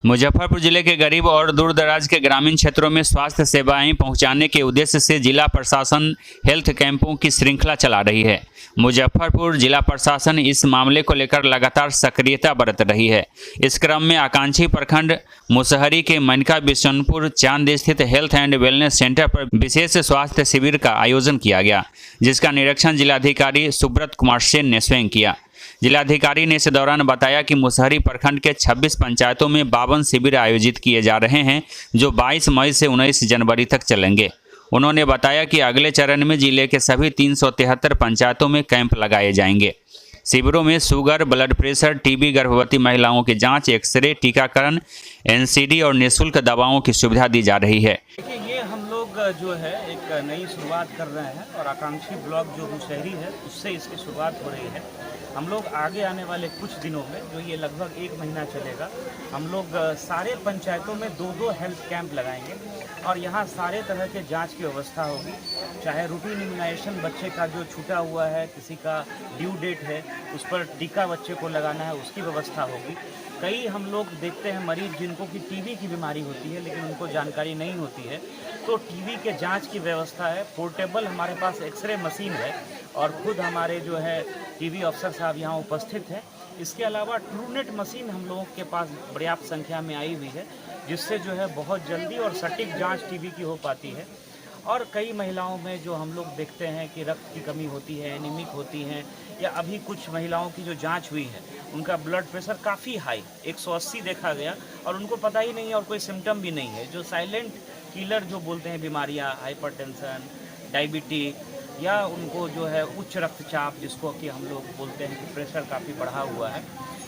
मुजफ्फरपुर जिले के गरीब और दूरदराज के ग्रामीण क्षेत्रों में स्वास्थ्य सेवाएं पहुंचाने के उद्देश्य से जिला प्रशासन हेल्थ कैंपों की श्रृंखला चला रही है। मुजफ्फरपुर जिला प्रशासन इस मामले को लेकर लगातार सक्रियता बरत रही है। इस क्रम में आकांक्षी प्रखंड मुसहरी के मनका बिशनपुर चांद स्थित हेल्थ एंड वेलनेस सेंटर पर विशेष स्वास्थ्य शिविर का आयोजन किया गया, जिसका निरीक्षण जिलाधिकारी सुब्रत कुमार सेन ने स्वयं किया। जिलाधिकारी ने इस दौरान बताया कि मुसहरी प्रखंड के 26 पंचायतों में 52 शिविर आयोजित किए जा रहे हैं, जो 22 मई से 19 जनवरी तक चलेंगे। उन्होंने बताया कि अगले चरण में जिले के सभी 373 पंचायतों में कैंप लगाए जाएंगे। शिविरों में शुगर, ब्लड प्रेशर, टीबी, गर्भवती महिलाओं की जांच, एक्सरे, टीकाकरण, एनसीडी और निःशुल्क दवाओं की सुविधा दी जा रही है। ये हम लोग जो है एक नई शुरुआत कर रहे हैं और आकांक्षी ब्लॉक जो मुसहरी है उससे इसकी शुरुआत हो रही है। हम लोग आगे आने वाले कुछ दिनों में, जो ये लगभग 1 महीना चलेगा, हम लोग सारे पंचायतों में 2-2 हेल्थ कैंप लगाएंगे और यहाँ सारे तरह के जांच की व्यवस्था होगी। चाहे रूटीन इम्यूनाइजेशन बच्चे का जो छूटा हुआ है, किसी का ड्यू डेट है, उस पर टीका बच्चे को लगाना है, उसकी व्यवस्था होगी। कई हम लोग देखते हैं मरीज जिनको कि टीबी की बीमारी होती है लेकिन उनको जानकारी नहीं होती है, तो टीबी के जांच की व्यवस्था है। पोर्टेबल हमारे पास एक्सरे मशीन है और खुद हमारे जो है टीबी अफसर साहब यहाँ उपस्थित हैं। इसके अलावा ट्रूनेट मशीन हम लोगों के पास पर्याप्त संख्या में आई हुई है, जिससे जो है बहुत जल्दी और सटीक जांच टीबी की हो पाती है। और कई महिलाओं में जो हम लोग देखते हैं कि रक्त की कमी होती है, एनीमिक होती हैं, या अभी कुछ महिलाओं की जो जांच हुई है उनका ब्लड प्रेशर काफ़ी हाई 180 देखा गया और उनको पता ही नहीं है और कोई सिम्टम भी नहीं है। जो साइलेंट किलर जो बोलते हैं बीमारियां, हाइपरटेंशन, डायबिटीज, या उनको जो है उच्च रक्तचाप जिसको कि हम लोग बोलते हैं कि प्रेशर काफ़ी बढ़ा हुआ है,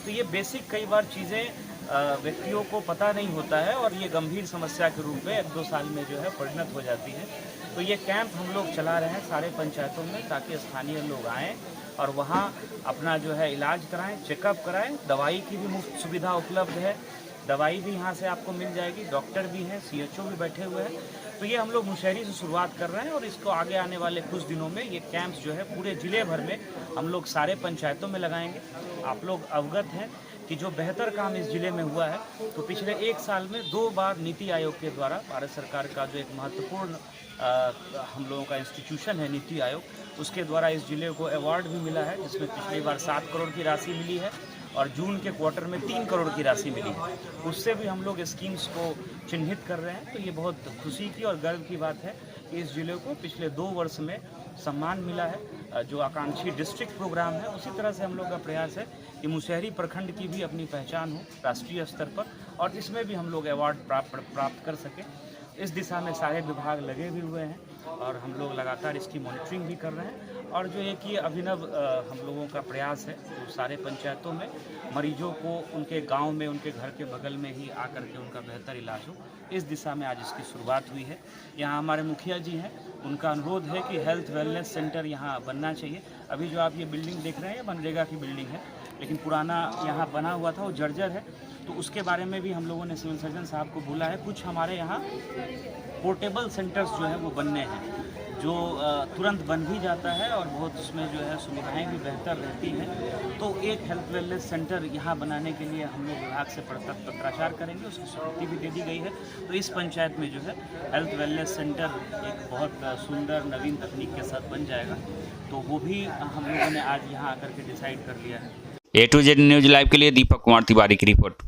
तो ये बेसिक कई बार चीज़ें व्यक्तियों को पता नहीं होता है और ये गंभीर समस्या के रूप में 1-2 साल में जो है परिणत हो जाती है। तो ये कैंप हम लोग चला रहे हैं सारे पंचायतों में, ताकि स्थानीय लोग आएँ और वहाँ अपना जो है इलाज कराएं, चेकअप कराएं। दवाई की भी मुफ्त सुविधा उपलब्ध है, दवाई भी यहाँ से आपको मिल जाएगी, डॉक्टर भी हैं, सीएचओ भी बैठे हुए हैं। तो ये हम लोग मुसहरी से शुरुआत कर रहे हैं और इसको आगे आने वाले कुछ दिनों में ये कैंप्स जो है पूरे ज़िले भर में हम लोग सारे पंचायतों में लगाएंगे। आप लोग अवगत हैं कि जो बेहतर काम इस ज़िले में हुआ है, तो पिछले 1 साल में 2 बार नीति आयोग के द्वारा, भारत सरकार का जो एक महत्वपूर्ण हम लोगों का इंस्टीट्यूशन है नीति आयोग, उसके द्वारा इस ज़िले को अवार्ड भी मिला है, जिसमें पिछली बार 7 करोड़ की राशि मिली है और जून के क्वार्टर में 3 करोड़ की राशि मिली है। उससे भी हम लोग स्कीम्स को चिन्हित कर रहे हैं। तो ये बहुत खुशी की और गर्व की बात है कि इस ज़िले को पिछले 2 वर्ष में सम्मान मिला है। जो आकांक्षी डिस्ट्रिक्ट प्रोग्राम है, उसी तरह से हम लोग का प्रयास है कि मुसहरी प्रखंड की भी अपनी पहचान हो राष्ट्रीय स्तर पर और इसमें भी हम लोग अवार्ड प्राप्त कर सकें। इस दिशा में सारे विभाग लगे भी हुए हैं और हम लोग लगातार इसकी मॉनिटरिंग भी कर रहे हैं। और जो एक ये अभिनव हम लोगों का प्रयास है, तो सारे पंचायतों में मरीजों को उनके गांव में, उनके घर के बगल में ही आकर के उनका बेहतर इलाज हो, इस दिशा में आज इसकी शुरुआत हुई है। यहाँ हमारे मुखिया जी हैं, उनका अनुरोध है कि हेल्थ वेलनेस सेंटर यहाँ बनना चाहिए। अभी जो आप ये बिल्डिंग देख रहे हैं, ये मनरेगा की बिल्डिंग है, लेकिन पुराना यहाँ बना हुआ था, वो जर्जर है, तो उसके बारे में भी हम लोगों ने सिविल सर्जन साहब को बोला है। कुछ हमारे यहाँ पोर्टेबल सेंटर्स जो है वो बनने हैं, जो तुरंत बन भी जाता है और बहुत उसमें जो है सुविधाएं भी बेहतर रहती हैं। तो एक हेल्थ वेलनेस सेंटर यहाँ बनाने के लिए हम लोग विभाग से पत्राचार करेंगे, उसकी स्वीकृति भी दे दी गई है। तो इस पंचायत में जो है हेल्थ वेलनेस सेंटर एक बहुत सुंदर नवीन तकनीक के साथ बन जाएगा, तो वो भी हम लोगों ने आज यहाँ आकर के डिसाइड कर लिया है। A to Z news live के लिए दीपक कुमार तिवारी की रिपोर्ट।